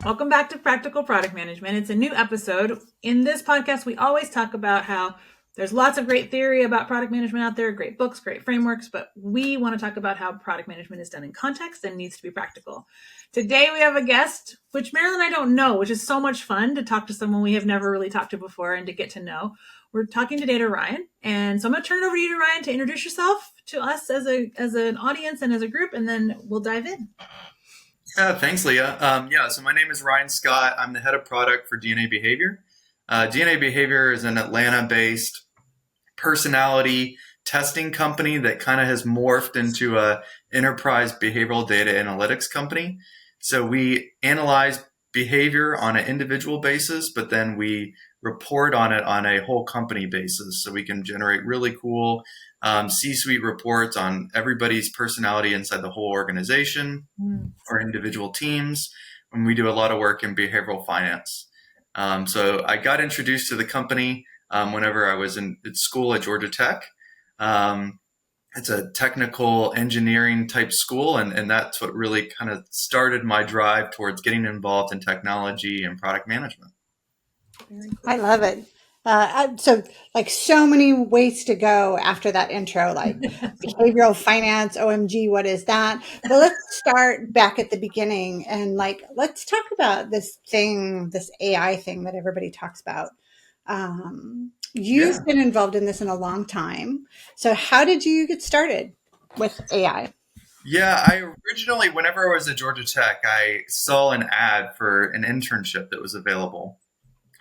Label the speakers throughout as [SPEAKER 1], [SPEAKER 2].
[SPEAKER 1] Welcome back to Practical Product Management. It's a new episode. In this podcast, we always talk about how there's lots of great theory about product management out there, great books, great frameworks, but we want to talk about how product management is done in context and needs to be practical. Today, we have a guest, which Marilyn and I don't know, which is so much fun to talk to someone we have never really talked to before and to get to know. We're talking today to Ryan. And so I'm going to turn it over to you, Ryan, to introduce yourself to us as an audience and as a group, and then we'll dive in.
[SPEAKER 2] Thanks, Leah. So my name is Ryan Scott. I'm the head of product for DNA Behavior. DNA Behavior is an Atlanta-based personality testing company that kind of has morphed into a enterprise behavioral data analytics company. So we analyze behavior on an individual basis, but then we report on it on a whole company basis. So we can generate really cool C-suite reports on everybody's personality inside the whole organization or individual teams. And we do a lot of work in behavioral finance. So I got introduced to the company whenever I was at school at Georgia Tech. It's a technical engineering type school, and that's what really kind of started my drive towards getting involved in technology and product management.
[SPEAKER 3] I love it. So many ways to go after that intro, like behavioral finance, OMG, what is that? But let's start back at the beginning and let's talk about this AI thing that everybody talks about. You've been involved in this in a long time. So how did you get started with AI?
[SPEAKER 2] Yeah, I originally, whenever I was at Georgia Tech, I saw an ad for an internship that was available.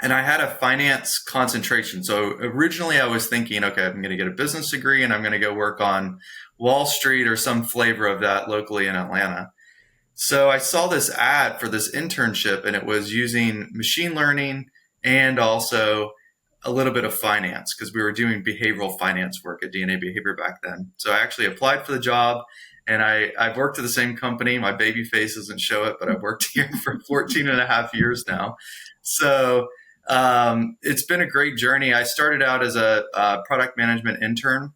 [SPEAKER 2] And I had a finance concentration. So originally I was thinking, okay, I'm going to get a business degree and I'm going to go work on Wall Street or some flavor of that locally in Atlanta. So I saw this ad for this internship, and it was using machine learning and also a little bit of finance, because we were doing behavioral finance work at DNA Behavior back then. So I actually applied for the job, and I've worked at the same company. My baby face doesn't show it, but I've worked here for 14 and a half years now. So it's been a great journey. I started out as a product management intern.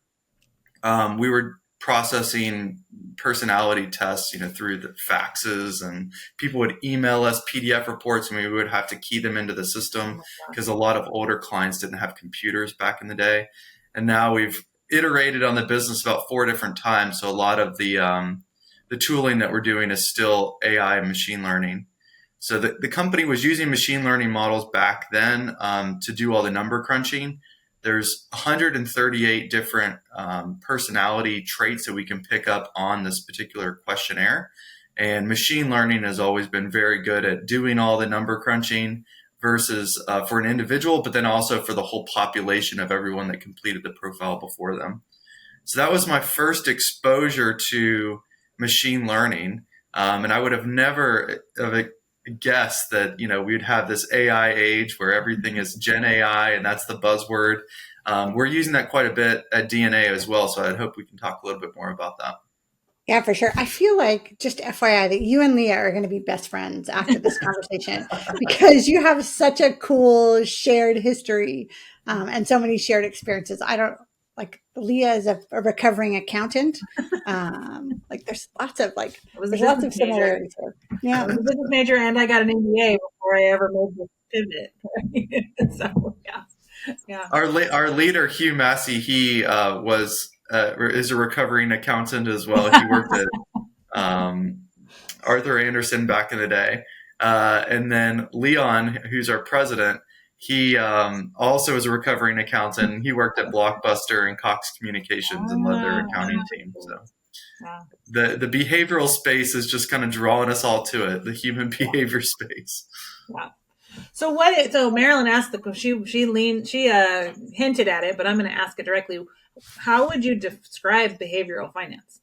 [SPEAKER 2] We were processing personality tests, through the faxes, and people would email us PDF reports, and we would have to key them into the system because a lot of older clients didn't have computers back in the day. And now we've iterated on the business about 4 different times. So a lot of the tooling that we're doing is still AI and machine learning. So the company was using machine learning models back then to do all the number crunching. There's 138 different personality traits that we can pick up on this particular questionnaire. And machine learning has always been very good at doing all the number crunching versus for an individual, but then also for the whole population of everyone that completed the profile before them. So that was my first exposure to machine learning. And I would have never guess that we'd have this AI age where everything is Gen AI, and that's the buzzword. We're using that quite a bit at DNA as well, so I hope we can talk a little bit more about that.
[SPEAKER 3] Yeah, for sure. I feel like, just FYI, that you and Leah are going to be best friends after this conversation because you have such a cool shared history and so many shared experiences. Leah is a recovering accountant. There's lots of similarities here.
[SPEAKER 1] Yeah, I was a business major, and I got an MBA before I ever made the pivot. So yeah.
[SPEAKER 2] Our leader, Hugh Massey, he is a recovering accountant as well. He worked at Arthur Andersen back in the day, and then Leon, who's our president. He also is a recovering accountant. He worked at Blockbuster and Cox Communications and led their accounting team. So the behavioral space is just kind of drawing us all to it, the human behavior space.
[SPEAKER 1] Wow. So Marilyn asked she hinted at it, but I'm going to ask it directly. How would you describe behavioral finance?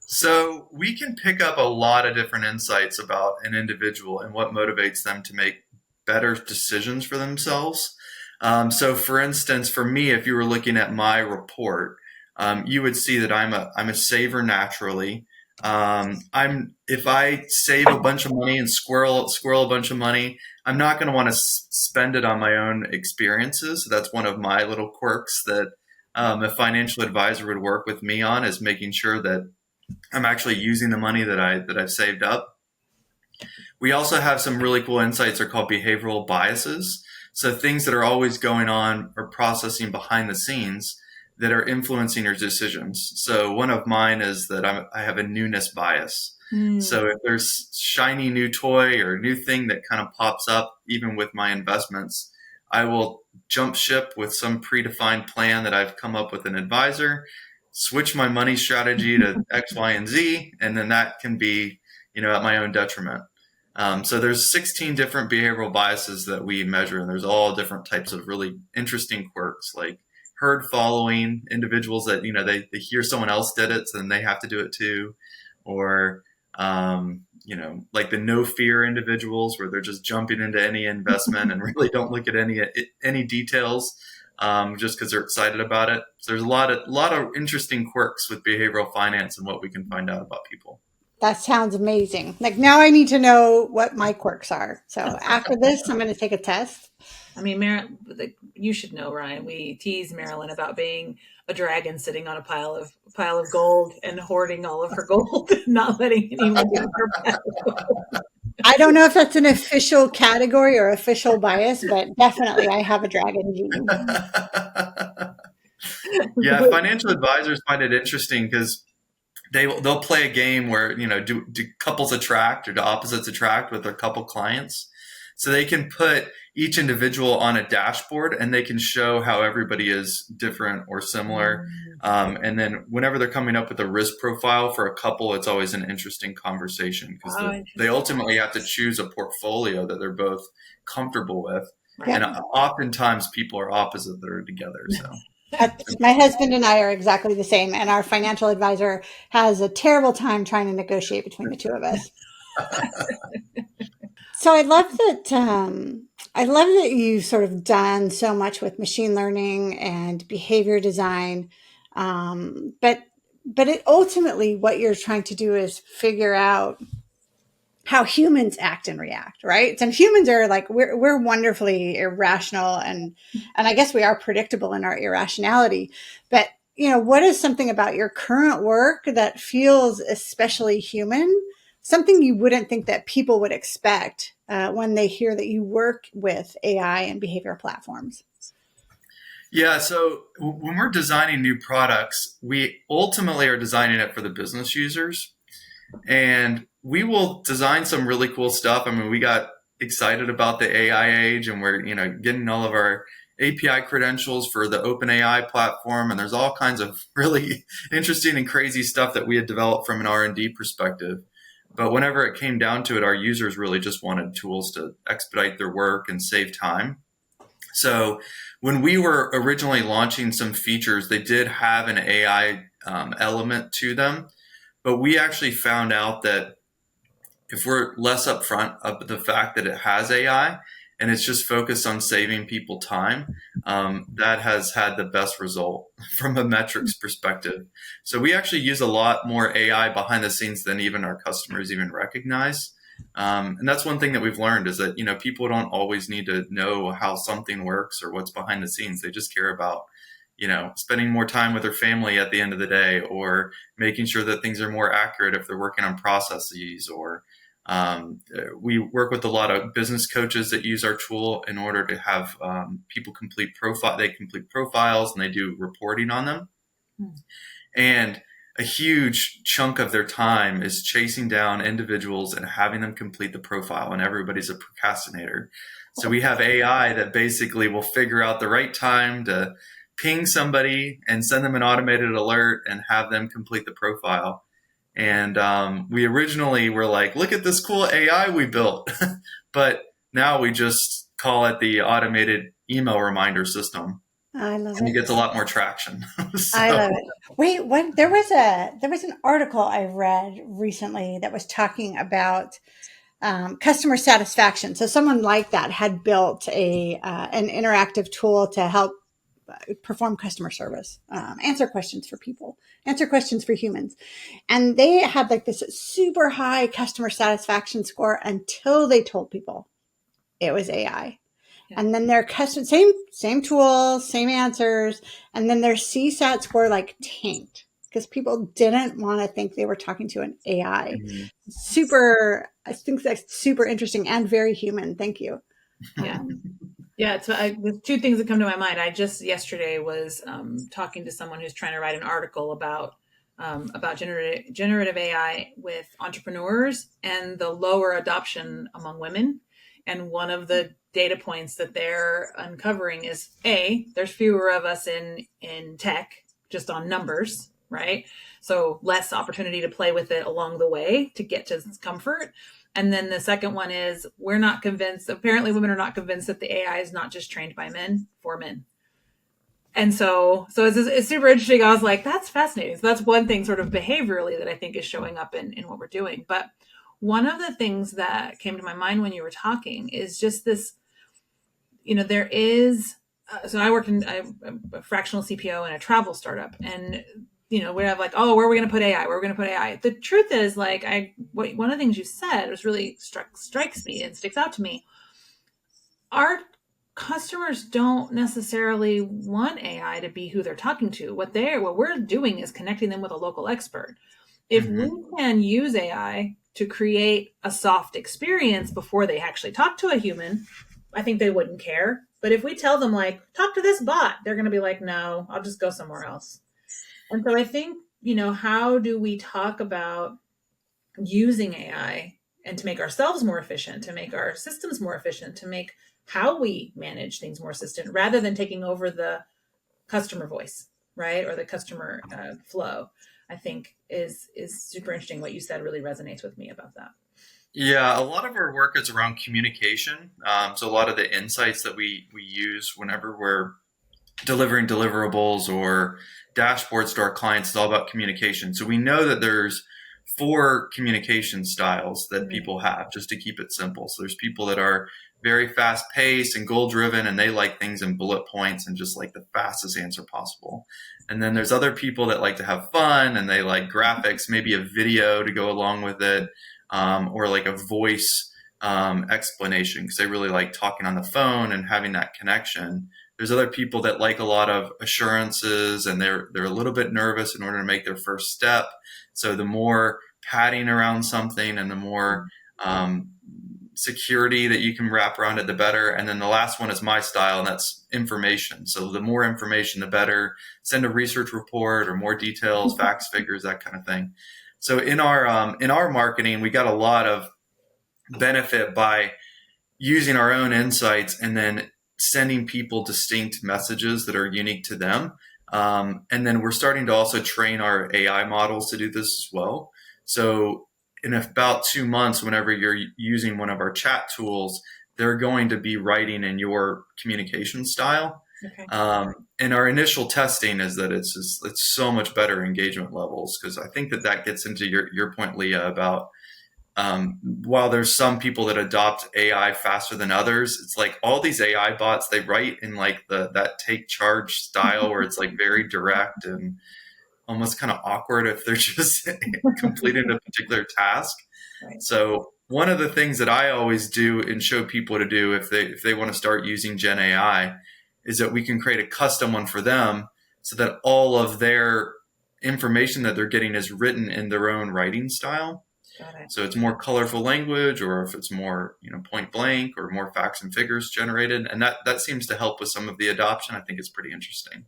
[SPEAKER 2] So we can pick up a lot of different insights about an individual and what motivates them to make better decisions for themselves. So for instance, for me, if you were looking at my report, you would see that I'm a saver naturally. If I save a bunch of money and squirrel a bunch of money, I'm not going to want to spend it on my own experiences. So that's one of my little quirks that a financial advisor would work with me on, is making sure that I'm actually using the money that I've saved up. We also have some really cool insights. They're called behavioral biases. So things that are always going on or processing behind the scenes that are influencing your decisions. So one of mine is that I have a newness bias. So if there's shiny new toy or new thing that kind of pops up, even with my investments, I will jump ship with some predefined plan that I've come up with an advisor, switch my money strategy to X, Y, and Z, and then that can be, at my own detriment. So there's 16 different behavioral biases that we measure, and there's all different types of really interesting quirks, like herd following, individuals that, they hear someone else did it, so then they have to do it too, or like the no fear individuals where they're just jumping into any investment and really don't look at any details, just because they're excited about it. So there's a lot of interesting quirks with behavioral finance and what we can find out about people.
[SPEAKER 3] That sounds amazing. Like, now I need to know what my quirks are. So after this, I'm going to take a test.
[SPEAKER 1] I mean, you should know, Ryan. We tease Marilyn about being a dragon sitting on a pile of gold and hoarding all of her gold, not letting anyone get her back.
[SPEAKER 3] I don't know if that's an official category or official bias, but definitely I have a dragon gene.
[SPEAKER 2] Yeah, financial advisors find it interesting because they'll play a game where, do couples attract or do opposites attract with their couple clients? So they can put each individual on a dashboard and they can show how everybody is different or similar. And then whenever they're coming up with a risk profile for a couple, it's always an interesting conversation because they ultimately have to choose a portfolio that they're both comfortable with. Right. And oftentimes people are opposite that are together. So.
[SPEAKER 3] My husband and I are exactly the same, and our financial advisor has a terrible time trying to negotiate between the two of us. So I love that you've sort of done so much with machine learning and behavior design, but it ultimately what you're trying to do is figure out how humans act and react, right? And humans are like, we're wonderfully irrational, and I guess we are predictable in our irrationality. But, what is something about your current work that feels especially human? Something you wouldn't think that people would expect when they hear that you work with AI and behavior platforms?
[SPEAKER 2] Yeah, so when we're designing new products, we ultimately are designing it for the business users. And we will design some really cool stuff. I mean, we got excited about the AI age, and we're, getting all of our API credentials for the OpenAI platform. And there's all kinds of really interesting and crazy stuff that we had developed from an R&D perspective. But whenever it came down to it, our users really just wanted tools to expedite their work and save time. So when we were originally launching some features, they did have an AI element to them. But we actually found out that if we're less upfront of the fact that it has AI and it's just focused on saving people time, that has had the best result from a metrics perspective. So we actually use a lot more AI behind the scenes than even our customers even recognize. And that's one thing that we've learned is that, people don't always need to know how something works or what's behind the scenes. They just care about spending more time with their family at the end of the day, or making sure that things are more accurate if they're working on processes, or we work with a lot of business coaches that use our tool in order to have people complete profiles and they do reporting on them. And a huge chunk of their time is chasing down individuals and having them complete the profile, and everybody's a procrastinator. So we have AI that basically will figure out the right time to ping somebody and send them an automated alert and have them complete the profile. And we originally were like, look at this cool AI we built. But now we just call it the automated email reminder system.
[SPEAKER 3] I love it.
[SPEAKER 2] And it gets a lot more traction. So.
[SPEAKER 3] I love it. Wait, what? There was an article I read recently that was talking about customer satisfaction. So someone like that had built an interactive tool to help perform customer service, answer questions for people, answer questions for humans. And they had like this super high customer satisfaction score until they told people it was AI. Yeah. And then their same tools, same answers. And then their CSAT score like tanked. because people didn't want to think they were talking to an AI.
[SPEAKER 2] Mm-hmm.
[SPEAKER 3] I think that's super interesting and very human. Thank you.
[SPEAKER 1] Yeah. Yeah, so there's two things that come to my mind. I just yesterday was talking to someone who's trying to write an article about generative AI with entrepreneurs and the lower adoption among women. And one of the data points that they're uncovering is there's fewer of us in tech, just on numbers, right? So less opportunity to play with it along the way to get to comfort. And then the second one is we're not convinced, apparently women are not convinced that the AI is not just trained by men for men. And so it's super interesting. I was like, that's fascinating. So that's one thing sort of behaviorally that I think is showing up in what we're doing. But one of the things that came to my mind when you were talking is just this, there is, so I'm a fractional CPO in a travel startup, and we have like, oh, where are we going to put AI? Where are we going to put AI? The truth is, like, one of the things you said was really strikes me and sticks out to me. Our customers don't necessarily want AI to be who they're talking to. What we're doing is connecting them with a local expert. If we can use AI to create a soft experience before they actually talk to a human, I think they wouldn't care. But if we tell them, like, talk to this bot, they're going to be like, no, I'll just go somewhere else. And so I think, how do we talk about using AI and to make ourselves more efficient, to make our systems more efficient, to make how we manage things more assistant, rather than taking over the customer voice, right? Or the customer flow, I think is super interesting. What you said really resonates with me about that.
[SPEAKER 2] Yeah, a lot of our work is around communication. So a lot of the insights that we use whenever we're delivering deliverables or dashboards to our clients is all about communication. So we know that there's 4 communication styles that people have, just to keep it simple. So there's people that are very fast paced and goal driven, and they like things in bullet points and just like the fastest answer possible. And then there's other people that like to have fun and they like graphics, maybe a video to go along with it, or like a voice explanation because they really like talking on the phone and having that connection. There's other people that like a lot of assurances and they're a little bit nervous in order to make their first step. So the more padding around something and the more security that you can wrap around it, the better. And then the last one is my style, and that's information. So the more information, the better. Send a research report or more details, facts, figures, that kind of thing. So in our marketing, we got a lot of benefit by using our own insights and then sending people distinct messages that are unique to them. And then we're starting to also train our AI models to do this as well. So in about 2 months, whenever you're using one of our chat tools, they're going to be writing in your communication style.
[SPEAKER 1] Okay.
[SPEAKER 2] And our initial testing is that it's so much better engagement levels, because I think that gets into your point, Leah, about while there's some people that adopt AI faster than others, it's like all these AI bots, they write in like that take charge style where it's like very direct and almost kind of awkward if they're just completing a particular task.
[SPEAKER 1] Right.
[SPEAKER 2] So one of the things that I always do and show people to do if they want to start using Gen AI is that we can create a custom one for them so that all of their information that they're getting is written in their own writing style.
[SPEAKER 1] Got it.
[SPEAKER 2] So it's more colorful language, or if it's more, point blank or more facts and figures generated. And that seems to help with some of the adoption. I think it's pretty interesting.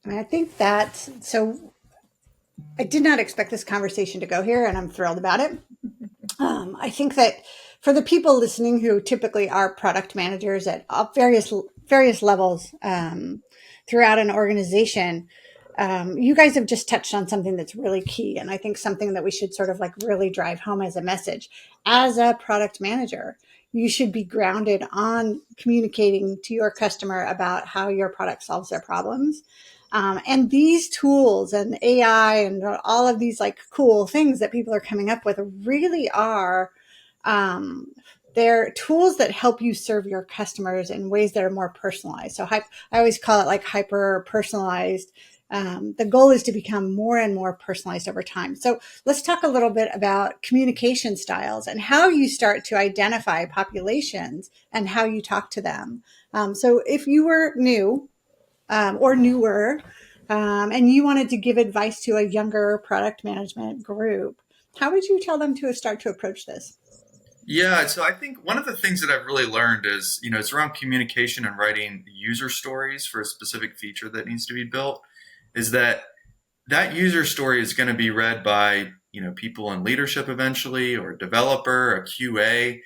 [SPEAKER 3] And I think so I did not expect this conversation to go here, and I'm thrilled about it. I think that for the people listening who typically are product managers at various levels throughout an organization, you guys have just touched on something that's really key. And I think something that we should sort of like really drive home as a message. As a product manager, you should be grounded on communicating to your customer about how your product solves their problems. And these tools and AI and all of these like cool things that people are coming up with really are, they're tools that help you serve your customers in ways that are more personalized. So I always call it like hyper personalized. The goal is to become more and more personalized over time. So let's talk a little bit about communication styles and how you start to identify populations and how you talk to them. So if you were new or newer and you wanted to give advice to a younger product management group. How would you tell them to start to approach this?
[SPEAKER 2] Yeah, so I think one of the things that I've really learned is, it's around communication and writing user stories for a specific feature that needs to be built, is that user story is going to be read by, people in leadership eventually, or a developer, a QA.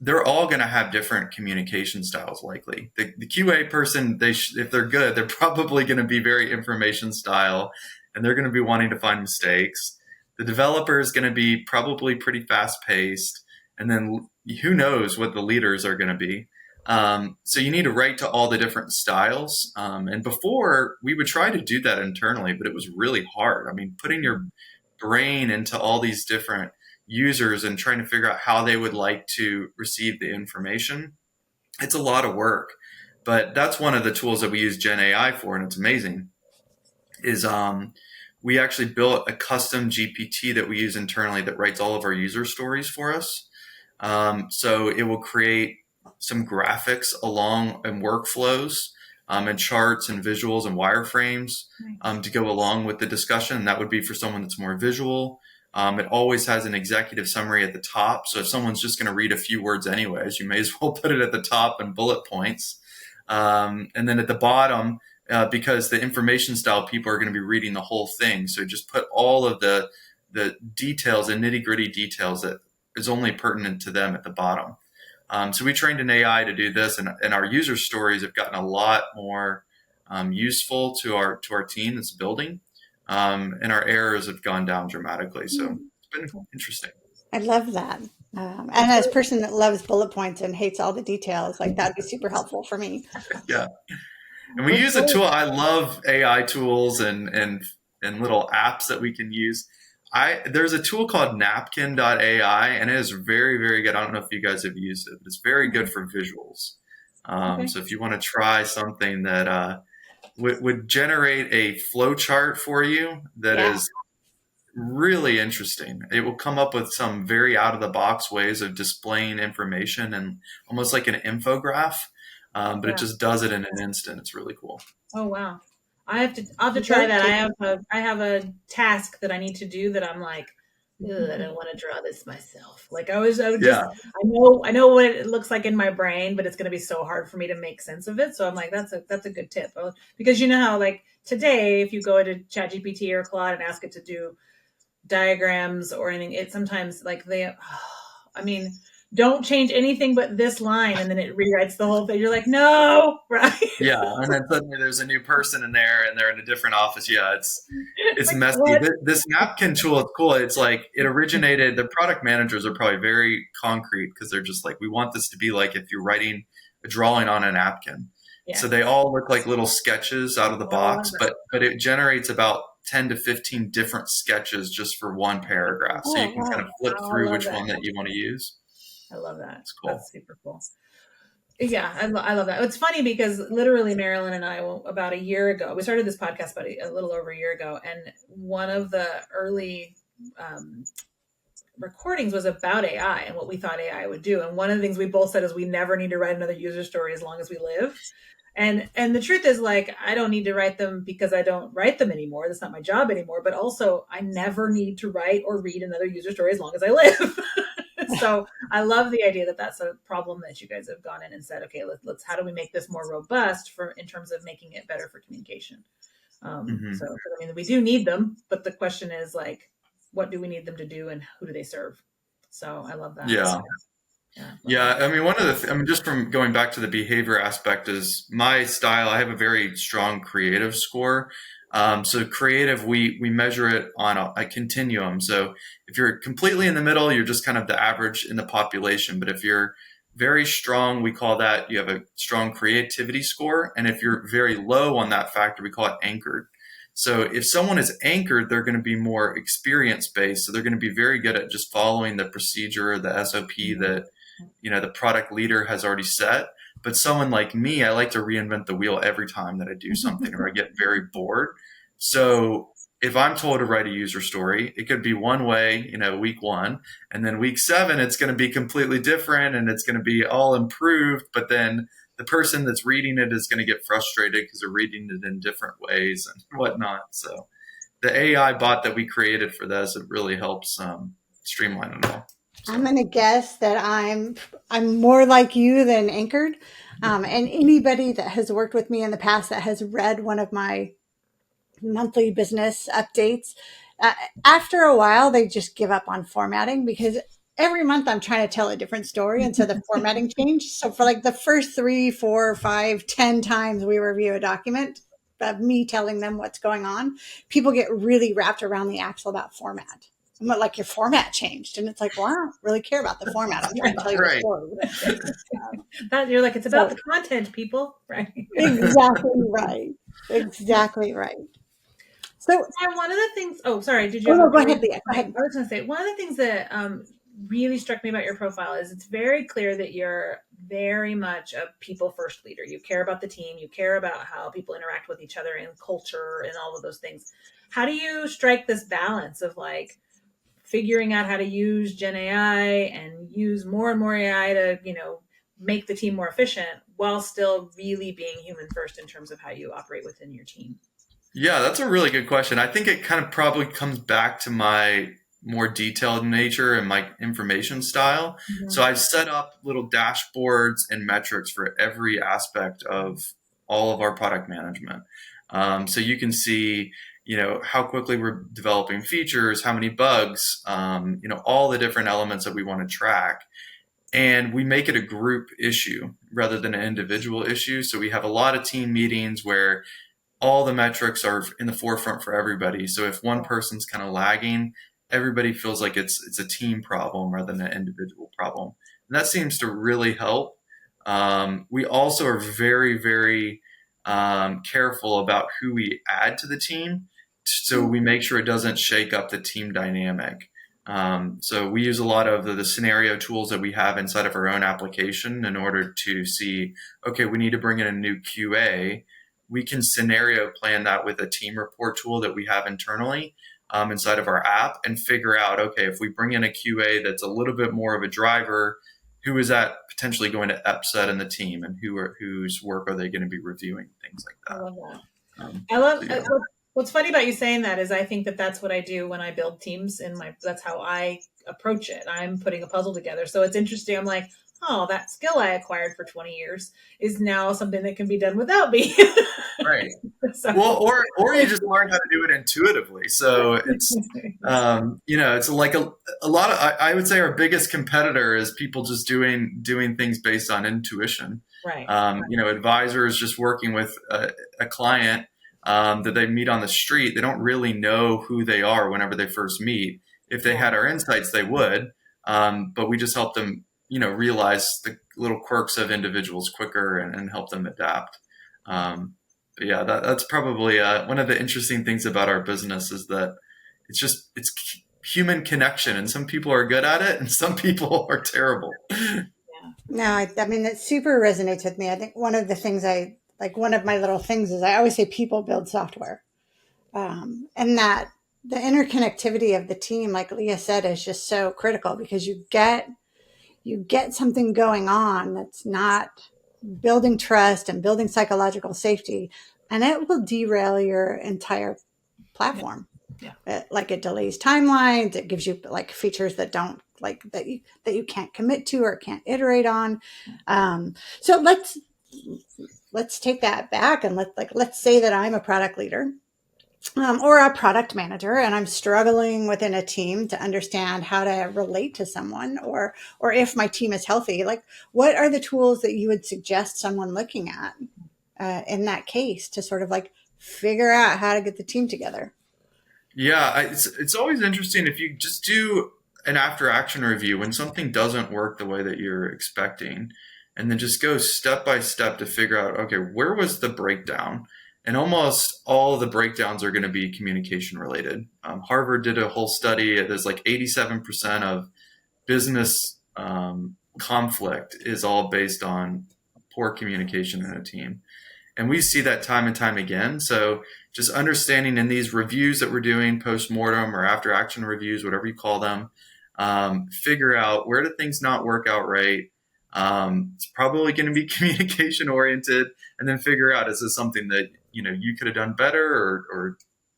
[SPEAKER 2] They're all going to have different communication styles likely. The QA person, if they're good, they're probably going to be very information style, and they're going to be wanting to find mistakes. The developer is going to be probably pretty fast paced. And then who knows what the leaders are going to be. So you need to write to all the different styles. And before, we would try to do that internally, but it was really hard. I mean, putting your brain into all these different users and trying to figure out how they would like to receive the information, it's a lot of work. But that's one of the tools that we use Gen AI for, and it's amazing, is we actually built a custom GPT that we use internally that writes all of our user stories for us. So it will create some graphics along and workflows and charts and visuals and wireframes to go along with the discussion. And that would be for someone that's more visual. It always has an executive summary at the top. So if someone's just going to read a few words anyways, you may as well put it at the top in bullet points. And then at the bottom, because the information style people are going to be reading the whole thing. So just put all of the details and nitty gritty details that is only pertinent to them at the bottom. So we trained an AI to do this, and our user stories have gotten a lot more useful to our team that's building, and our errors have gone down dramatically. So it's been interesting.
[SPEAKER 3] I love that. And as a person that loves bullet points and hates all the details, like that'd be super helpful for me.
[SPEAKER 2] Yeah. And we use a tool. I love AI tools and little apps that we can use. There's a tool called napkin.ai, and it is very, very good. I don't know if you guys have used it, but it's very good for visuals. So if you want to try something that would generate a flow chart for you that is really interesting. It will come up with some very out of the box ways of displaying information and almost like an infograph, but it just does it in an instant. It's really cool.
[SPEAKER 1] Oh, wow. I'll have to try that. I have a task that I need to do that I'm like, I don't want to draw this myself. Like I would just, I know what it looks like in my brain, but it's going to be so hard for me to make sense of it. So I'm like, that's a good tip, because you know how like today, if you go to ChatGPT or Claude and ask it to do diagrams or anything, it sometimes like don't change anything but this line, and then it rewrites the whole thing. You're like, no, right?
[SPEAKER 2] Yeah, and then suddenly there's a new person in there, and they're in a different office. Yeah, it's like, messy. This napkin tool is cool. It's like it originated. The product managers are probably very concrete because they're just like, we want this to be like if you're writing a drawing on a napkin. Yeah. So they all look like little sketches out of the box, but it generates about 10 to 15 different sketches just for one paragraph. So you can kind of flip through which one that you want to use.
[SPEAKER 1] I love that.
[SPEAKER 2] It's cool.
[SPEAKER 1] That's super cool. Yeah, I love that. It's funny because literally Marilyn and I, about a year ago, we started this podcast about a little over a year ago. And one of the early recordings was about AI and what we thought AI would do. And one of the things we both said is we never need to write another user story as long as we live. And the truth is, like, I don't need to write them because I don't write them anymore. That's not my job anymore. But also, I never need to write or read another user story as long as I live. So I love the idea that that's a problem that you guys have gone in and said, okay, let's how do we make this more robust in terms of making it better for communication? So I mean, we do need them, but the question is like, what do we need them to do, and who do they serve? So I love that.
[SPEAKER 2] Yeah. I mean, one of the, just from going back to the behavior aspect is my style. I have a very strong creative score. So creative, we measure it on a continuum. So if you're completely in the middle, you're just kind of the average in the population. But if you're very strong, we call that, you have a strong creativity score. And if you're very low on that factor, we call it anchored. So if someone is anchored, they're going to be more experience based. So they're going to be very good at just following the procedure, the SOP that, the product leader has already set. But someone like me, I like to reinvent the wheel every time that I do something, or I get very bored. So if I'm told to write a user story, it could be one way, week 1, and then week 7, it's going to be completely different and it's going to be all improved. But then the person that's reading it is going to get frustrated because they're reading it in different ways and whatnot. So the AI bot that we created for this, it really helps streamline it all. So.
[SPEAKER 3] I'm going to guess that I'm more like you than anchored. And anybody that has worked with me in the past that has read one of my monthly business updates, after a while, they just give up on formatting because every month I'm trying to tell a different story. And so the formatting changed. So for like the first 3, 4, 5, 10 times we review a document of me telling them what's going on, people get really wrapped around the axle about format. I'm like, your format changed. And it's like, well, I don't really care about the format. I'm trying to tell you the story.
[SPEAKER 1] You're like, it's about the content, people. Right.
[SPEAKER 3] Exactly right. Exactly right. So
[SPEAKER 1] one of the things, sorry, did you?
[SPEAKER 3] No, go ahead, Leah. Go ahead.
[SPEAKER 1] I was going to say, one of the things that really struck me about your profile is it's very clear that you're very much a people first leader. You care about the team. You care about how people interact with each other and culture and all of those things. How do you strike this balance of like figuring out how to use Gen AI and use more and more AI to, make the team more efficient while still really being human first in terms of how you operate within your team?
[SPEAKER 2] Yeah, that's a really good question. I think it kind of probably comes back to my more detailed nature and my information style. Mm-hmm. So I've set up little dashboards and metrics for every aspect of all of our product management. So you can see, how quickly we're developing features, how many bugs, all the different elements that we want to track. And we make it a group issue rather than an individual issue. So we have a lot of team meetings where all the metrics are in the forefront for everybody. So if one person's kind of lagging, everybody feels like it's a team problem rather than an individual problem. And that seems to really help. We also are very, very careful about who we add to the team. So we make sure it doesn't shake up the team dynamic. So we use a lot of the scenario tools that we have inside of our own application in order to see, okay, we need to bring in a new QA. We can scenario plan that with a team report tool that we have internally inside of our app and figure out, okay, if we bring in a QA that's a little bit more of a driver, who is that potentially going to upset in the team and whose work are they going to be reviewing, things like that.
[SPEAKER 1] I love that. I love what's funny about you saying that is I think that that's what I do when I build teams that's how I approach it. I'm putting a puzzle together. So it's interesting. I'm like, oh, that skill I acquired for 20 years is now something that can be done without me.
[SPEAKER 2] Right. So. Well, or you just learn how to do it intuitively. So it's, it's like a lot of, I would say our biggest competitor is people just doing things based on intuition.
[SPEAKER 1] Right.
[SPEAKER 2] Advisors just working with a client that they meet on the street. They don't really know who they are whenever they first meet. If they had our insights, they would. But we just help them realize the little quirks of individuals quicker and help them adapt. But yeah, that's probably one of the interesting things about our business is that it's human connection, and some people are good at it and some people are terrible.
[SPEAKER 3] Yeah. No, I mean, that super resonates with me. I think one of the things one of my little things is I always say people build software. And that the interconnectivity of the team, like Leah said, is just so critical because you get something going on that's not building trust and building psychological safety, and it will derail your entire platform.
[SPEAKER 1] Yeah.
[SPEAKER 3] It delays timelines. It gives you features that don't that you can't commit to or can't iterate on. So let's take that back and let's say that I'm a product leader. Or a product manager, and I'm struggling within a team to understand how to relate to someone, or if my team is healthy, what are the tools that you would suggest someone looking at in that case to sort of figure out how to get the team together?
[SPEAKER 2] Yeah, it's always interesting if you just do an after action review when something doesn't work the way that you're expecting, and then just go step by step to figure out, okay, where was the breakdown? And almost all of the breakdowns are going to be communication related. Harvard did a whole study. There's 87% of business conflict is all based on poor communication in a team. And we see that time and time again. So just understanding in these reviews that we're doing, post-mortem or after action reviews, whatever you call them, figure out where do things not work out right. It's probably going to be communication oriented, and then figure out, is this something that, you could have done better, or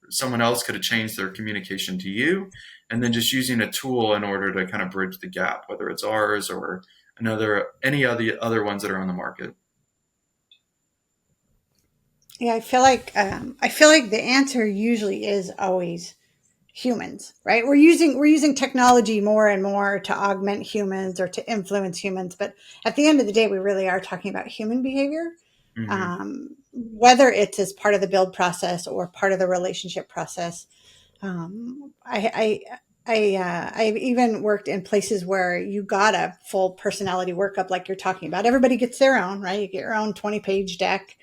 [SPEAKER 2] someone else could have changed their communication to you, and then just using a tool in order to kind of bridge the gap, whether it's ours or any of the other ones that are on the market.
[SPEAKER 3] Yeah, I feel like the answer usually is always humans, right? We're using technology more and more to augment humans or to influence humans, but at the end of the day, we really are talking about human behavior,
[SPEAKER 2] Mm-hmm.
[SPEAKER 3] whether it's as part of the build process or part of the relationship process. I've even worked in places where you got a full personality workup, like you're talking about. Everybody gets their own, right? You get your own 20-page deck,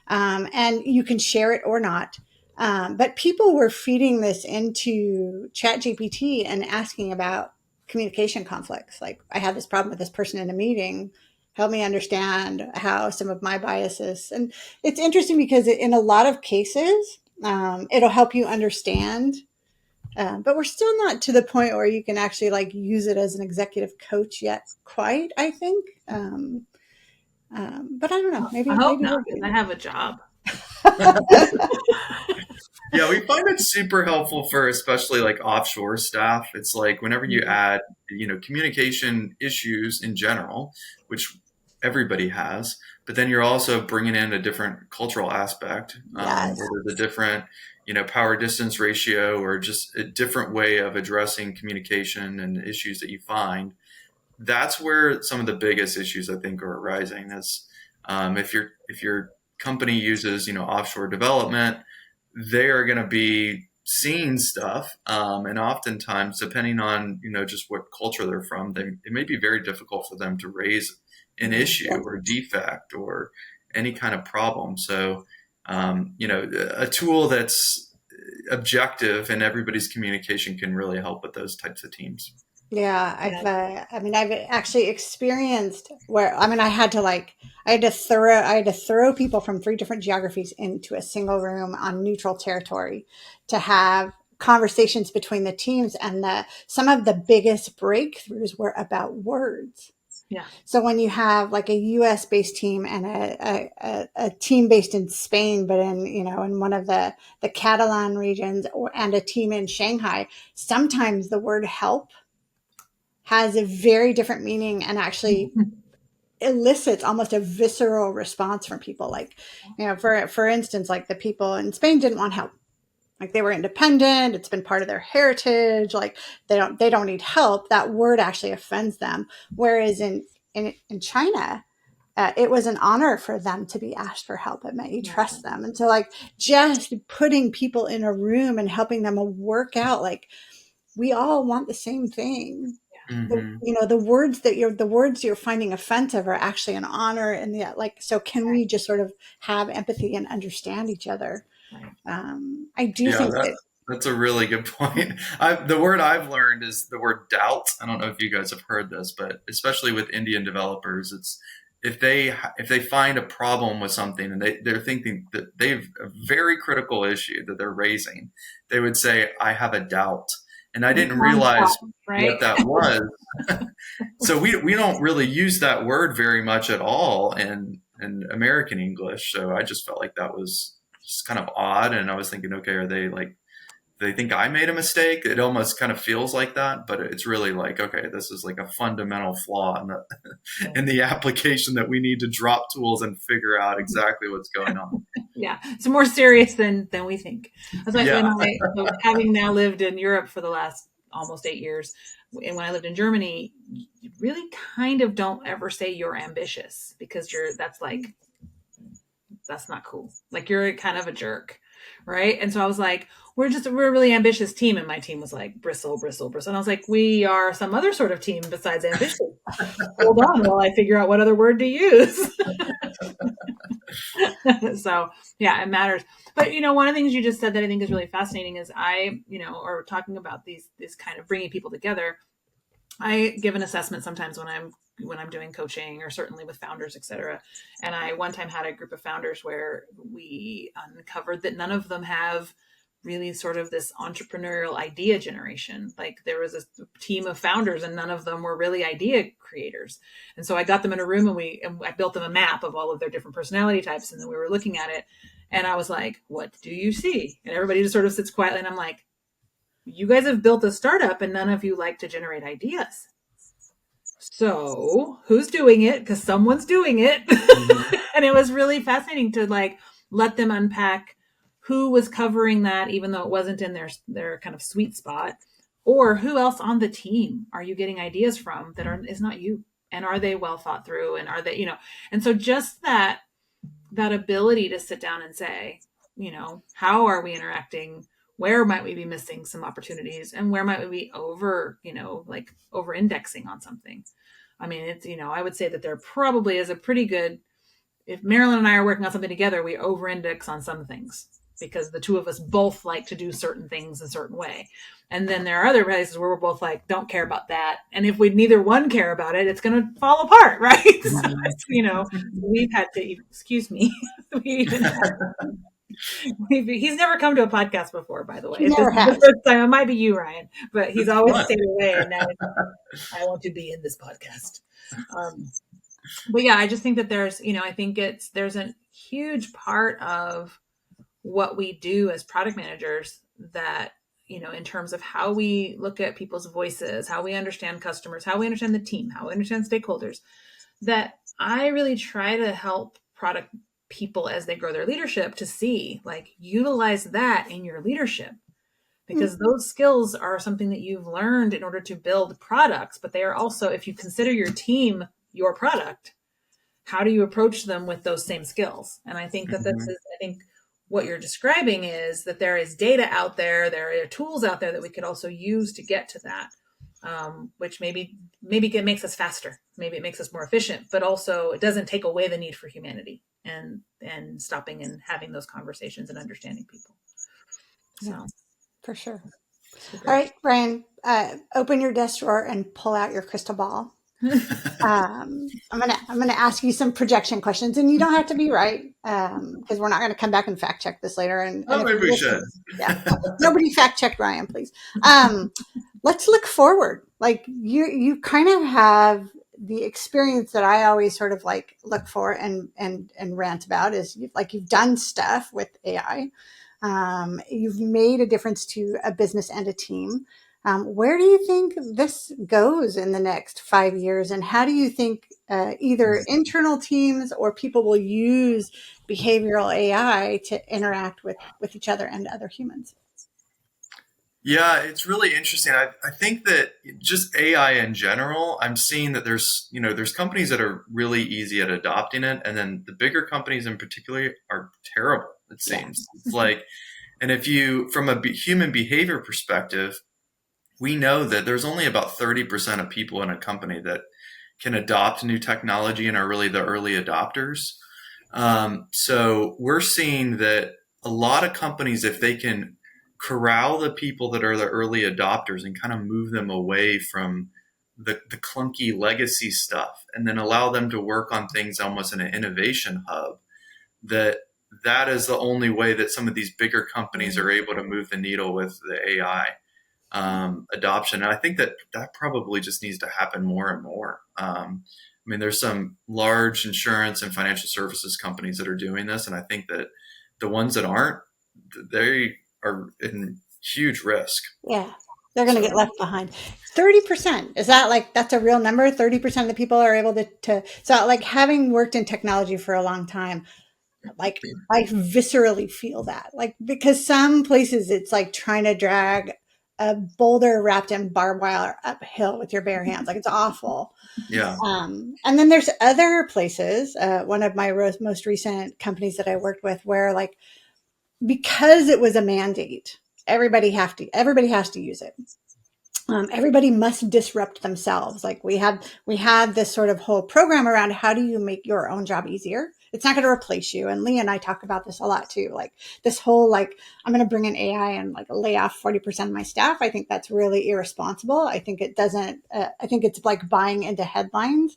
[SPEAKER 3] and you can share it or not. But people were feeding this into ChatGPT and asking about communication conflicts. Like, I had this problem with this person in a meeting. Help me understand how some of my biases. And it's interesting because in a lot of cases, it'll help you understand. But we're still not to the point where you can actually like use it as an executive coach yet, quite, I think. But I don't know.
[SPEAKER 1] I
[SPEAKER 3] Maybe
[SPEAKER 1] hope
[SPEAKER 3] maybe
[SPEAKER 1] not,
[SPEAKER 3] we're
[SPEAKER 1] because I
[SPEAKER 3] getting
[SPEAKER 1] have a job.
[SPEAKER 2] Yeah, we find it super helpful for especially like offshore staff. It's like whenever you add, communication issues in general, which everybody has, but then you're also bringing in a different cultural aspect,
[SPEAKER 3] yes.
[SPEAKER 2] where there's a different, power distance ratio, or just a different way of addressing communication and issues that you find. That's where some of the biggest issues I think are arising. Is if your company uses offshore development, they are going to be seeing stuff, and oftentimes, depending on just what culture they're from, it may be very difficult for them to raise an issue or defect or any kind of problem. So a tool that's objective in everybody's communication can really help with those types of teams.
[SPEAKER 3] Yeah,
[SPEAKER 1] Yeah.
[SPEAKER 3] I've actually experienced where, I had to throw people from three different geographies into a single room on neutral territory to have conversations between the teams. And some of the biggest breakthroughs were about words.
[SPEAKER 1] Yeah.
[SPEAKER 3] So when you have like a US based team and a team based in Spain, but in one of the Catalan regions, and a team in Shanghai, sometimes the word help has a very different meaning and actually elicits almost a visceral response from people. Like, for instance, like the people in Spain didn't want help. Like, they were independent. It's been part of their heritage. Like, they don't need help. That word actually offends them. Whereas in China, it was an honor for them to be asked for help. It meant you trust them. And so, like, just putting people in a room and helping them work out, like, we all want the same thing.
[SPEAKER 2] Hmm.
[SPEAKER 3] The words you're finding offensive are actually an honor. And yet, like, so can we just sort of have empathy and understand each other? I do
[SPEAKER 2] Yeah,
[SPEAKER 3] think that.
[SPEAKER 2] that's a really good point. The word I've learned is the word doubt. I don't know if you guys have heard this, but especially with Indian developers, it's if they find a problem with something, and they're thinking that they've a very critical issue that they're raising, they would say, "I have a doubt," and I didn't realize
[SPEAKER 1] Right.
[SPEAKER 2] what that was. So we don't really use that word very much at all in American English. So I just felt like that was just kind of odd, and I was thinking, okay, are they like, they think I made a mistake? It almost kind of feels like that, but it's really like, okay, this is like a fundamental flaw in the in the application that we need to drop tools and figure out exactly what's going on.
[SPEAKER 1] Yeah, it's more serious than we think. That's like
[SPEAKER 2] Yeah.
[SPEAKER 1] so having now lived in Europe for the last almost 8 years, and when I lived in Germany, you really kind of don't ever say you're ambitious, because that's not cool. Like, you're kind of a jerk, right? And so I was like, we're a really ambitious team, and my team was like, bristle, bristle, bristle. And I was like, we are some other sort of team besides ambitious. Hold on while I figure out what other word to use. So yeah, it matters. But one of the things you just said that I think is really fascinating is or talking about this kind of bringing people together. I give an assessment sometimes when I'm doing coaching, or certainly with founders, et cetera. And I one time had a group of founders where we uncovered that none of them have really sort of this entrepreneurial idea generation. Like there was a team of founders and none of them were really idea creators. And so I got them in a room and I built them a map of all of their different personality types. And then we were looking at it and I was like, what do you see? And everybody just sort of sits quietly. And I'm like, you guys have built a startup and none of you like to generate ideas. So who's doing it? Because someone's doing it. Mm-hmm. And it was really fascinating to like let them unpack who was covering that, even though it wasn't in their kind of sweet spot, or who else on the team are you getting ideas from that is not you, and are they well thought through, and are they, you know, and so just that ability to sit down and say, you know, how are we interacting? Where might we be missing some opportunities, and where might we be over indexing on something? I mean, it's, you know, I would say that there probably is a pretty good, if Marilyn and I are working on something together, we over index on some things because the two of us both like to do certain things a certain way. And then there are other places where we're both like, don't care about that. And if we neither one care about it, it's going to fall apart, right? So, you know, we've had to, excuse me, he's never come to a podcast before, by the way. It's the first time. It might be you, Ryan, but he's always stayed away. And now I want to be in this podcast. But yeah, I just think that there's, you know, I think there's a huge part of what we do as product managers that, you know, in terms of how we look at people's voices, how we understand customers, how we understand the team, how we understand stakeholders, that I really try to help product people as they grow their leadership to see, like, utilize that in your leadership, because those skills are something that you've learned in order to build products, but they are also, if you consider your team your product, how do you approach them with those same skills? And I think that I think what you're describing is that there is data out there, there are tools out there that we could also use to get to that, which maybe it makes us faster, maybe it makes us more efficient, but also it doesn't take away the need for humanity and stopping and having those conversations and understanding people. So,
[SPEAKER 3] yeah, for sure. All right, Brian, open your desk drawer and pull out your crystal ball. I'm gonna ask you some projection questions, and you don't have to be right, because we're not going to come back and fact check this later. And
[SPEAKER 2] maybe we should.
[SPEAKER 3] Yeah, nobody fact check Ryan, please. Let's look forward. Like you kind of have the experience that I always sort of like look for and rant about is you've done stuff with AI. You've made a difference to a business and a team. Where do you think this goes in the next 5 years? And how do you think either internal teams or people will use behavioral AI to interact with each other and other humans?
[SPEAKER 2] Yeah, it's really interesting. I think that just AI in general, I'm seeing that there's companies that are really easy at adopting it. And then the bigger companies in particular are terrible, it seems. Yeah. It's like, and if you, from a human behavior perspective, we know that there's only about 30% of people in a company that can adopt new technology and are really the early adopters. So we're seeing that a lot of companies, if they can corral the people that are the early adopters and kind of move them away from the clunky legacy stuff and then allow them to work on things almost in an innovation hub, that is the only way that some of these bigger companies are able to move the needle with the AI adoption. And I think that probably just needs to happen more and more. I mean, there's some large insurance and financial services companies that are doing this. And I think that the ones that aren't, they are in huge risk.
[SPEAKER 3] Yeah, they're going to get left behind. 30%. Is that that's a real number? 30% of the people are able to, so like having worked in technology for a long time, like I viscerally feel that, like, because some places it's like trying to drag a boulder wrapped in barbed wire uphill with your bare hands. Like it's awful.
[SPEAKER 2] Yeah.
[SPEAKER 3] And then there's other places, one of my most recent companies that I worked with where like, because it was a mandate, everybody has to use it. Everybody must disrupt themselves. Like we had this sort of whole program around how do you make your own job easier? It's not going to replace you. And Leah and I talk about this a lot too. Like this whole, like, I'm going to bring in AI and like lay off 40% of my staff. I think that's really irresponsible. I think it doesn't, I think it's like buying into headlines,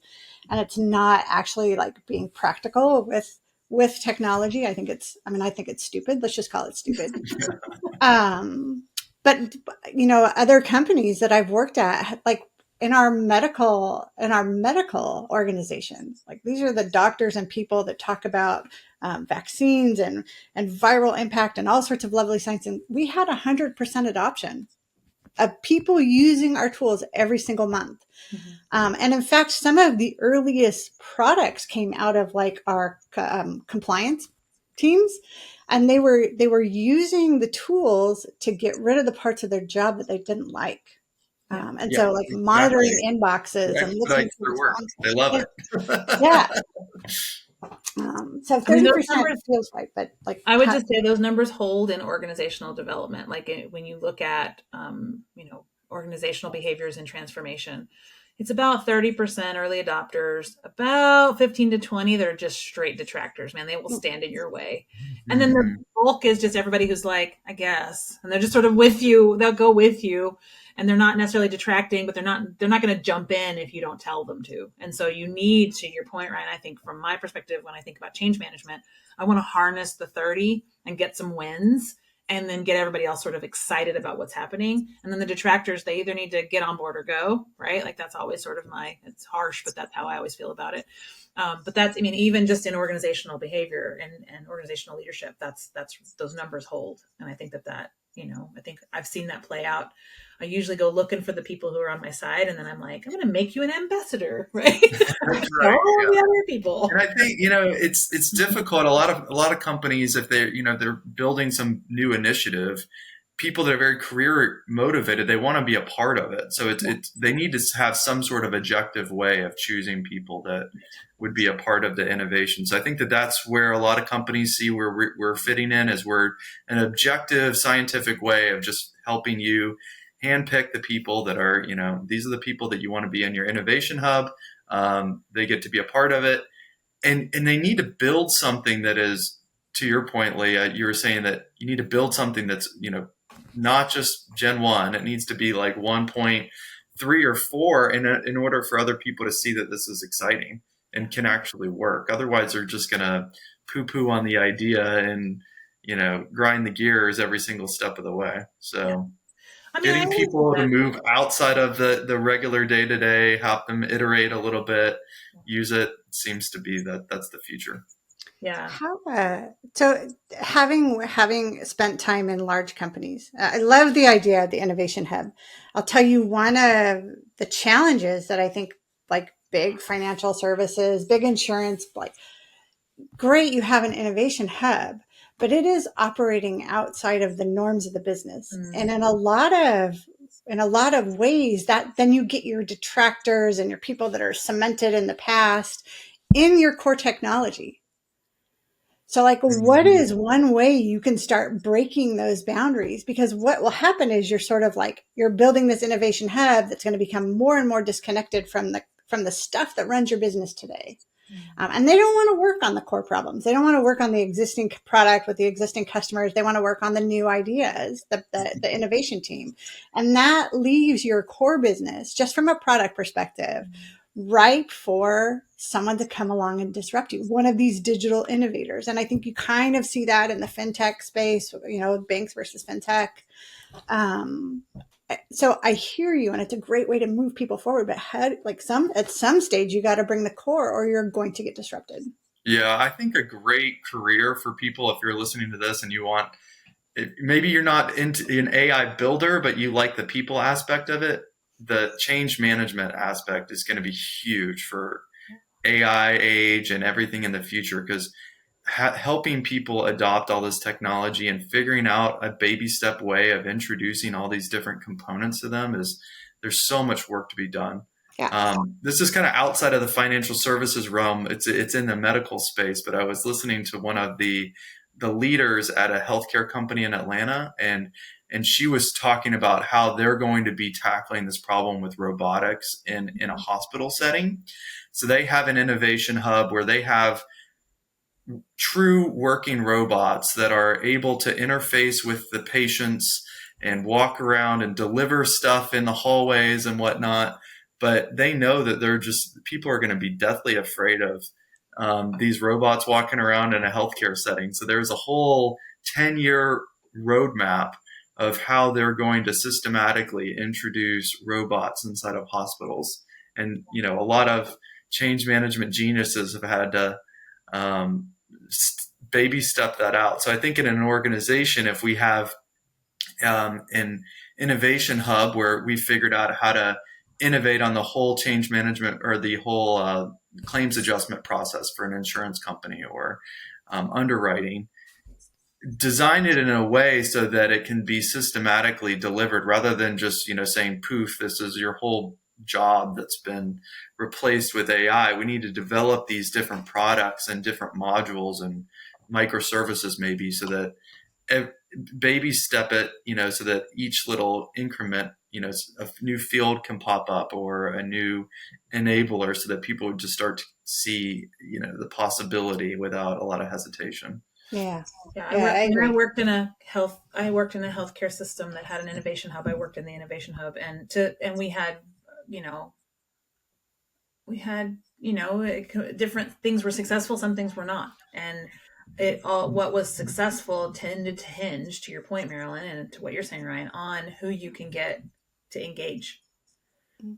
[SPEAKER 3] and it's not actually like being practical with with technology. I think it's stupid. Let's just call it stupid. But other companies that I've worked at, like in our medical organizations, like these are the doctors and people that talk about vaccines and viral impact and all sorts of lovely science. And we had 100% adoption of people using our tools every single month. And in fact, some of the earliest products came out of like our compliance teams, and they were using the tools to get rid of the parts of their job that they didn't like. So like monitoring inboxes and listening to
[SPEAKER 2] their work. They love it.
[SPEAKER 3] Yeah. So 30% feels right, but like
[SPEAKER 1] I would just say those numbers hold in organizational development. Like when you look at, organizational behaviors and transformation, it's about 30% early adopters, about 15 to 20 that are just straight detractors, man. They will stand in your way. And then the bulk is just everybody who's like, I guess, and they're just sort of with you. They'll go with you, and they're not necessarily detracting, but they're not going to jump in if you don't tell them to. And so you need, to your point, Ryan, I think from my perspective, when I think about change management, I want to harness the 30 and get some wins, and then get everybody else sort of excited about what's happening. And then the detractors, they either need to get on board or go, right? Like that's always sort of it's harsh, but that's how I always feel about it. But that's, even just in organizational behavior and organizational leadership, that's those numbers hold. And I think that, I think I've seen that play out. I usually go looking for the people who are on my side, and then I'm like, I'm going to make you an ambassador, right?
[SPEAKER 2] That's right.
[SPEAKER 1] All the other people.
[SPEAKER 2] And I think it's difficult. A lot of companies, if they're building some new initiative, people that are very career motivated, they want to be a part of it. So they need to have some sort of objective way of choosing people that would be a part of the innovation. So I think that's where a lot of companies see where we're fitting in, is we're an objective scientific way of just helping you handpick the people that are, these are the people that you want to be in your innovation hub. They get to be a part of it, and they need to build something that is, to your point, Leah, you were saying that you need to build something that's, not just Gen 1. It needs to be like 1.3 or 4 in order for other people to see that this is exciting and can actually work. Otherwise, they're just going to poo-poo on the idea and, grind the gears every single step of the way. So getting people to move outside of the regular day-to-day, help them iterate a little bit, use it, seems to be that's the future.
[SPEAKER 1] Yeah.
[SPEAKER 3] So having spent time in large companies, I love the idea of the innovation hub. I'll tell you one of the challenges that I think, like big financial services, big insurance, like great, you have an innovation hub, but it is operating outside of the norms of the business. And in a lot of ways, that then you get your detractors and your people that are cemented in the past in your core technology. So like, what is one way you can start breaking those boundaries? Because what will happen is you're sort of like, you're building this innovation hub that's going to become more and more disconnected from the stuff that runs your business today. And they don't want to work on the core problems. They don't want to work on the existing product with the existing customers. They want to work on the new ideas, the innovation team. And that leaves your core business, just from a product perspective, ripe for someone to come along and disrupt you, one of these digital innovators. And I think you kind of see that in the fintech space, banks versus fintech. So I hear you, and it's a great way to move people forward. But at some stage, you got to bring the core, or you're going to get disrupted.
[SPEAKER 2] Yeah, I think a great career for people, if you're listening to this and you want, maybe you're not into an AI builder, but you like the people aspect of it, the change management aspect is going to be huge for AI age and everything in the future, because helping people adopt all this technology and figuring out a baby step way of introducing all these different components to them there's so much work to be done.
[SPEAKER 3] Yeah.
[SPEAKER 2] This is kind of outside of the financial services realm. It's in the medical space, but I was listening to one of the leaders at a healthcare company in Atlanta, and she was talking about how they're going to be tackling this problem with robotics in a hospital setting. So they have an innovation hub where they have true working robots that are able to interface with the patients and walk around and deliver stuff in the hallways and whatnot. But they know that people are going to be deathly afraid of these robots walking around in a healthcare setting. So there's a whole 10-year roadmap of how they're going to systematically introduce robots inside of hospitals. And, a lot of change management geniuses have had to baby step that out. So I think in an organization, if we have an innovation hub where we figured out how to innovate on the whole change management or the whole claims adjustment process for an insurance company or underwriting, design it in a way so that it can be systematically delivered rather than just, saying, poof, this is your whole job that's been replaced with AI. We need to develop these different products and different modules and microservices maybe so that baby step it, so that each little increment, a new field can pop up or a new enabler so that people would just start to see, the possibility without a lot of hesitation.
[SPEAKER 3] Yeah.
[SPEAKER 1] I worked in a healthcare system that had an innovation hub. I worked in the innovation hub and we had, different things were successful, some things were not. And what was successful tended to hinge, to your point, Marilyn, and to what you're saying, Ryan, on who you can get to engage,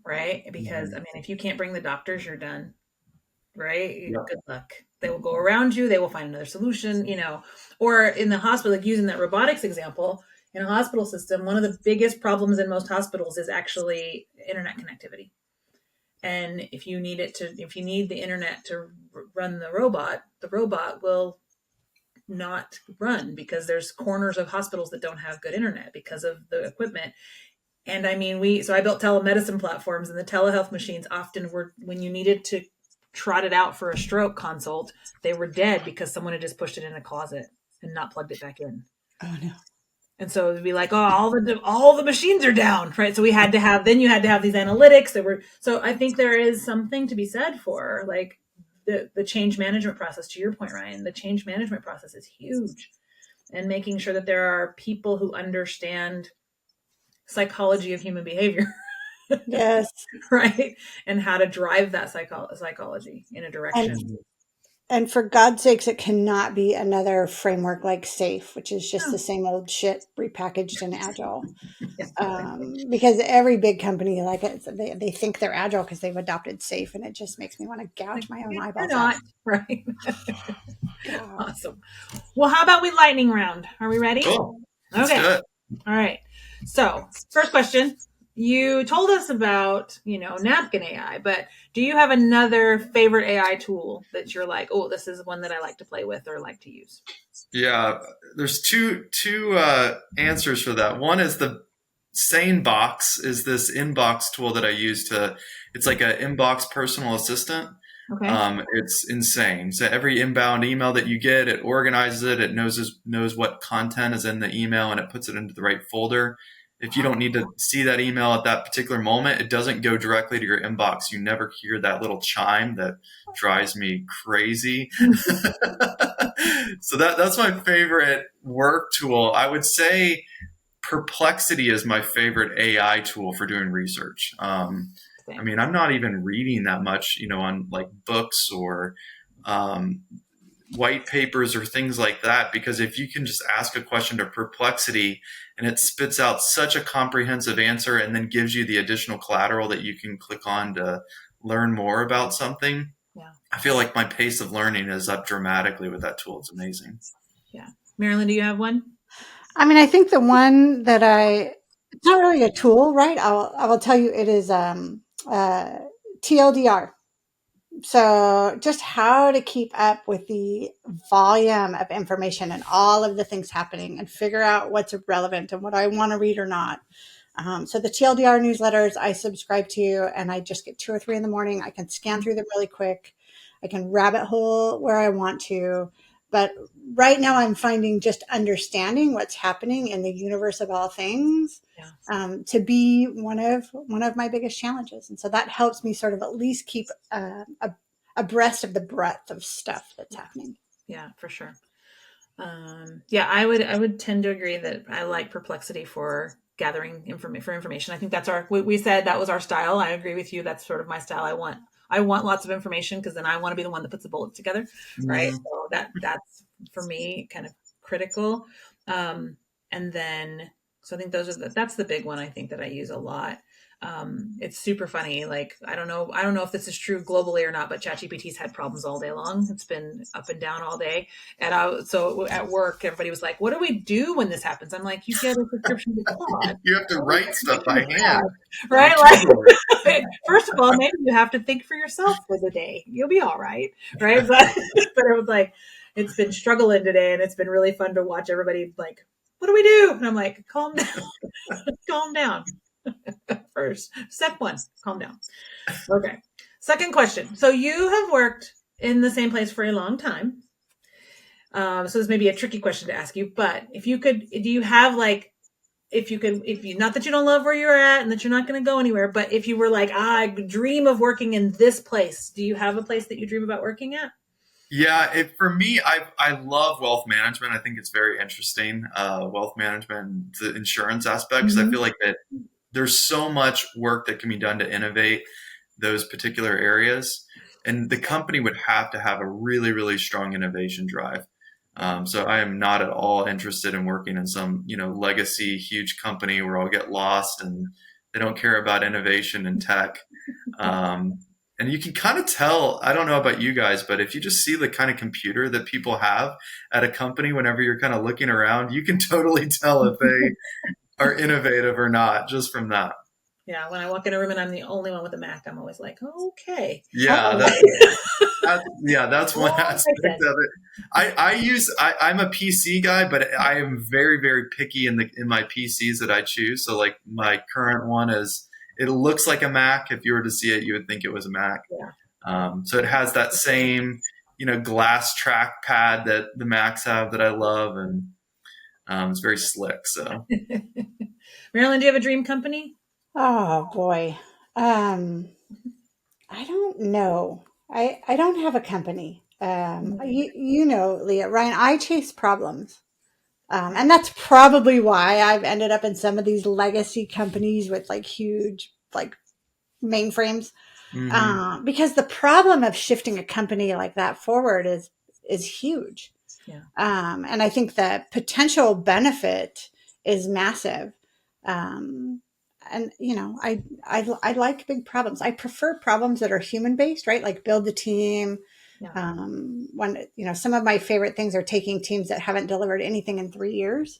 [SPEAKER 1] right? Because if you can't bring the doctors, you're done, right? Yep. Good luck. They will go around you. They will find another solution, or in the hospital, like using that robotics example, in a hospital system, one of the biggest problems in most hospitals is actually internet connectivity. And if you need the internet to run the robot will not run because there's corners of hospitals that don't have good internet because of the equipment. And I built telemedicine platforms, and the telehealth machines often were, when you needed to trot it out for a stroke consult, they were dead because someone had just pushed it in a closet and not plugged it back in.
[SPEAKER 3] Oh no.
[SPEAKER 1] And so it'd be like, all the machines are down, right? So you had to have these analytics so I think there is something to be said for like the change management process. To your point, Ryan, the change management process is huge, and making sure that there are people who understand psychology of human behavior.
[SPEAKER 3] Yes.
[SPEAKER 1] Right. And how to drive that psychology in a direction.
[SPEAKER 3] And for God's sakes, it cannot be another framework like SAFe, which is just the same old shit repackaged in Agile. Because every big company, like they think they're Agile because they've adopted SAFe, and it just makes me want to gouge my own eyeballs out.
[SPEAKER 1] Right. Awesome. Well, how about we lightning round? Are we ready?
[SPEAKER 2] Cool.
[SPEAKER 1] Okay. All right. So, first question. You told us about, napkin AI, but do you have another favorite AI tool that you're like, oh, this is one that I like to play with or like to use?
[SPEAKER 2] Yeah, there's two answers for that. One is the SaneBox is this inbox tool that I use it's like an inbox personal assistant. Okay. It's insane. So every inbound email that you get, it organizes it. It knows what content is in the email, and it puts it into the right folder. If you don't need to see that email at that particular moment, it doesn't go directly to your inbox. You never hear that little chime that drives me crazy. So that's my favorite work tool. I would say Perplexity is my favorite AI tool for doing research. I'm not even reading that much, on like books or white papers or things like that, because if you can just ask a question to Perplexity and it spits out such a comprehensive answer and then gives you the additional collateral that you can click on to learn more about something. Yeah. I feel like my pace of learning is up dramatically with that tool. It's amazing.
[SPEAKER 1] Yeah. Marilyn, do you have one?
[SPEAKER 3] I think the one that it's not really a tool, right? I will tell you it is TLDR. So just how to keep up with the volume of information and all of the things happening and figure out what's relevant and what I want to read or not. So the TLDR newsletters I subscribe to, and I just get 2 or 3 in the morning. I can scan through them really quick. I can rabbit hole where I want to. But right now I'm finding just understanding what's happening in the universe of all things to be one of my biggest challenges. And so that helps me sort of at least keep abreast of the breadth of stuff that's happening.
[SPEAKER 1] Yeah, for sure. I would tend to agree that I like Perplexity for gathering information. I think that's we said that was our style. I agree with you. That's sort of my style. I want I want lots of information because then I want to be the one that puts the bullets together, right?
[SPEAKER 2] Mhm.
[SPEAKER 1] So that's for me kind of critical. And then so I think that's the big one I think that I use a lot. It's super funny. Like I don't know if this is true globally or not, but ChatGPT's had problems all day long. It's been up and down all day. And so at work, everybody was like, "What do we do when this happens?" I'm like, "You get a subscription to Claude."
[SPEAKER 2] You have to write stuff by hand.
[SPEAKER 1] Right?
[SPEAKER 2] On a keyboard.
[SPEAKER 1] Like, first of all, maybe you have to think for yourself for the day. You'll be all right, right? But it was like it's been struggling today, and it's been really fun to watch everybody like, "What do we do?" And I'm like, "Calm down, calm down." First, step one, calm down. Okay. Second question. So you have worked in the same place for a long time. So this may be a tricky question to ask you, but if you could, do you have like, if you, not that you don't love where you're at and that you're not going to go anywhere, but if you were like, I dream of working in this place, do you have a place that you dream about working at?
[SPEAKER 2] Yeah, for me, I love wealth management. I think it's very interesting. Wealth management, the insurance aspects. I feel like that there's so much work that can be done to innovate those particular areas, and the company would have to have a really, really strong innovation drive. So I am not at all interested in working in some, legacy huge company where I'll get lost and they don't care about innovation and tech. And you can kind of tell, I don't know about you guys, but if you just see the kind of computer that people have at a company, whenever you're kind of looking around, you can totally tell if they are innovative or not just from that.
[SPEAKER 1] Yeah, when I walk in a room and I'm the only one with a Mac, I'm always like, okay.
[SPEAKER 2] Yeah, that's one aspect of it. I'm a PC guy, but I am very, very picky in my PCs that I choose. So like my current one it looks like a Mac. If you were to see it, you would think it was a Mac.
[SPEAKER 1] Yeah.
[SPEAKER 2] So it has that same, glass trackpad that the Macs have that I love, and it's very slick. So,
[SPEAKER 1] Marilyn, do you have a dream company?
[SPEAKER 3] Oh boy. I don't know. I don't have a company. Leah, Ryan, I chase problems. And that's probably why I've ended up in some of these legacy companies with like huge, like mainframes. Because the problem of shifting a company like that forward is huge.
[SPEAKER 1] Yeah.
[SPEAKER 3] And I think the potential benefit is massive. And I like big problems. I prefer problems that are human based, right? Like build the team.
[SPEAKER 1] Yeah.
[SPEAKER 3] Some of my favorite things are taking teams that haven't delivered anything in 3 years.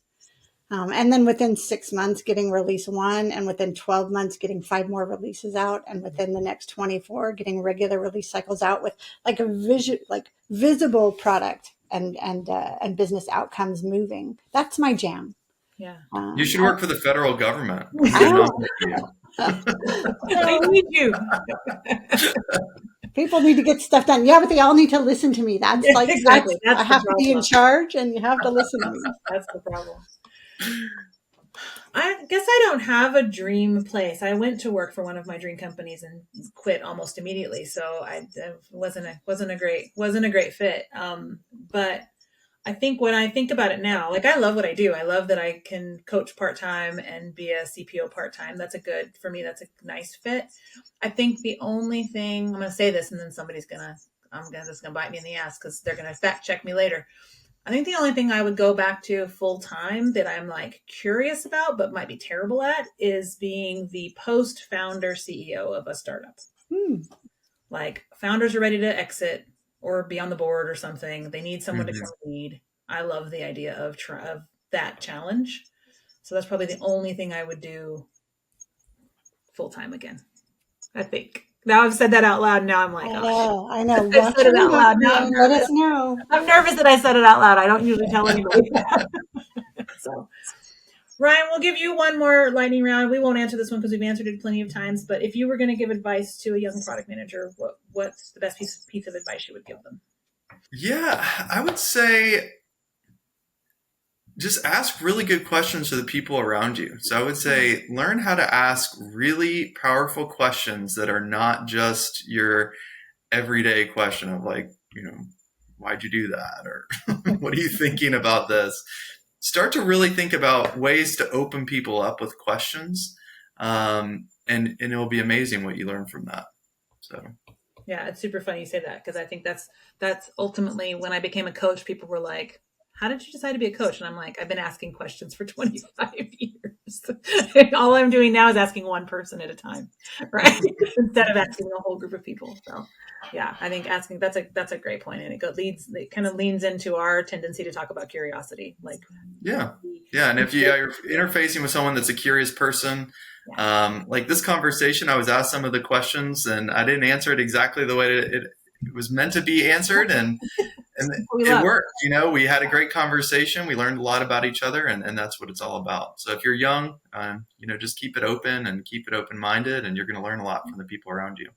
[SPEAKER 3] And then within 6 months getting release 1, and within 12 months getting 5 more releases out, and within the next 24 getting regular release cycles out with like visible product and business outcomes moving. That's my jam.
[SPEAKER 1] Yeah.
[SPEAKER 2] You should work for the federal government.
[SPEAKER 1] I need you.
[SPEAKER 3] People need to get stuff done. Yeah, but they all need to listen to me. That's like
[SPEAKER 1] exactly. That's
[SPEAKER 3] I have to be in charge, and you have to listen to me.
[SPEAKER 1] That's the problem. I guess I don't have a dream place. I went to work for one of my dream companies and quit almost immediately. So it wasn't a great fit. But I think when I think about it now, like I love what I do. I love that I can coach part-time and be a CPO part-time. That's for me, that's a nice fit. I think the only thing, I'm going to say this and then that's going to bite me in the ass because they're going to fact check me later. I think the only thing I would go back to full time that I'm like curious about, but might be terrible at, is being the post-founder CEO of a startup. Like founders are ready to exit or be on the board or something. They need someone to come lead. I love the idea of that challenge. So that's probably the only thing I would do full time again, I think. Now I've said that out loud. Now I'm like, oh,
[SPEAKER 3] I know.
[SPEAKER 1] I said it out loud. Now
[SPEAKER 3] let us know.
[SPEAKER 1] I'm nervous that I said it out loud. I don't usually tell anybody. So, Ryan, we'll give you one more lightning round. We won't answer this one because we've answered it plenty of times. But if you were going to give advice to a young product manager, what's the best piece of advice you would give them?
[SPEAKER 2] Yeah, I would say just ask really good questions to the people around you. So I would say learn how to ask really powerful questions that are not just your everyday question of like, why'd you do that? Or what are you thinking about this? Start to really think about ways to open people up with questions. And it'll be amazing what you learn from that. So
[SPEAKER 1] Yeah, it's super funny you say that, because I think that's ultimately when I became a coach, people were like, how did you decide to be a coach? And I'm like, I've been asking questions for 25 years. All I'm doing now is asking one person at a time, right? Instead of asking a whole group of people. So yeah, I think asking, that's a great point. And it kind of leans into our tendency to talk about curiosity. Like,
[SPEAKER 2] yeah. And if you're interfacing with someone that's a curious person, like this conversation, I was asked some of the questions and I didn't answer it exactly the way it was meant to be answered. And it worked. We had a great conversation. We learned a lot about each other, and that's what it's all about. So if you're young, just keep it open and keep it open-minded, and you're going to learn a lot from the people around you.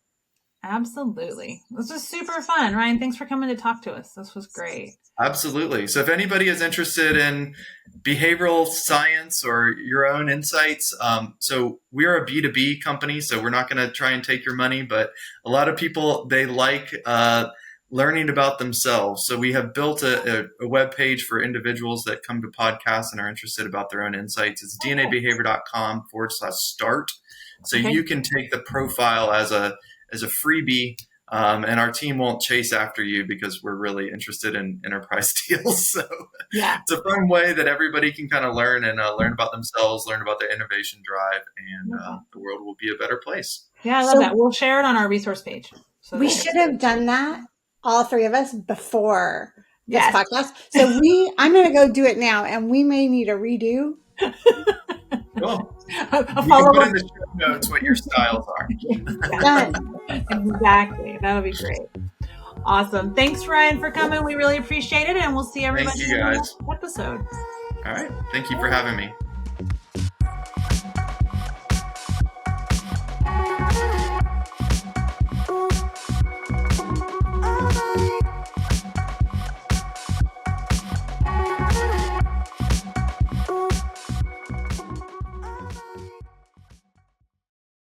[SPEAKER 1] Absolutely. This was super fun. Ryan, thanks for coming to talk to us. This was great.
[SPEAKER 2] Absolutely. So if anybody is interested in behavioral science or your own insights, so we're a B2B company, so we're not going to try and take your money, but a lot of people, they like learning about themselves. So we have built a web page for individuals that come to podcasts and are interested about their own insights. It's dnabehavior.com/start. So you can take the profile as a freebie, and our team won't chase after you because we're really interested in enterprise deals. So it's a fun way that everybody can kind of learn and learn about themselves, learn about their innovation drive, and the world will be a better place.
[SPEAKER 1] Yeah, I love that. We'll share it on our resource page.
[SPEAKER 3] So we should have done that, all three of us, before this podcast. So I'm going to go do it now, and we may need a redo.
[SPEAKER 2] Cool. You can put in the show notes what your styles are.
[SPEAKER 1] Exactly. That'll be great. Awesome. Thanks, Ryan, for coming. We really appreciate it, and we'll see everybody in the next episode.
[SPEAKER 2] All right. Thank you for having me.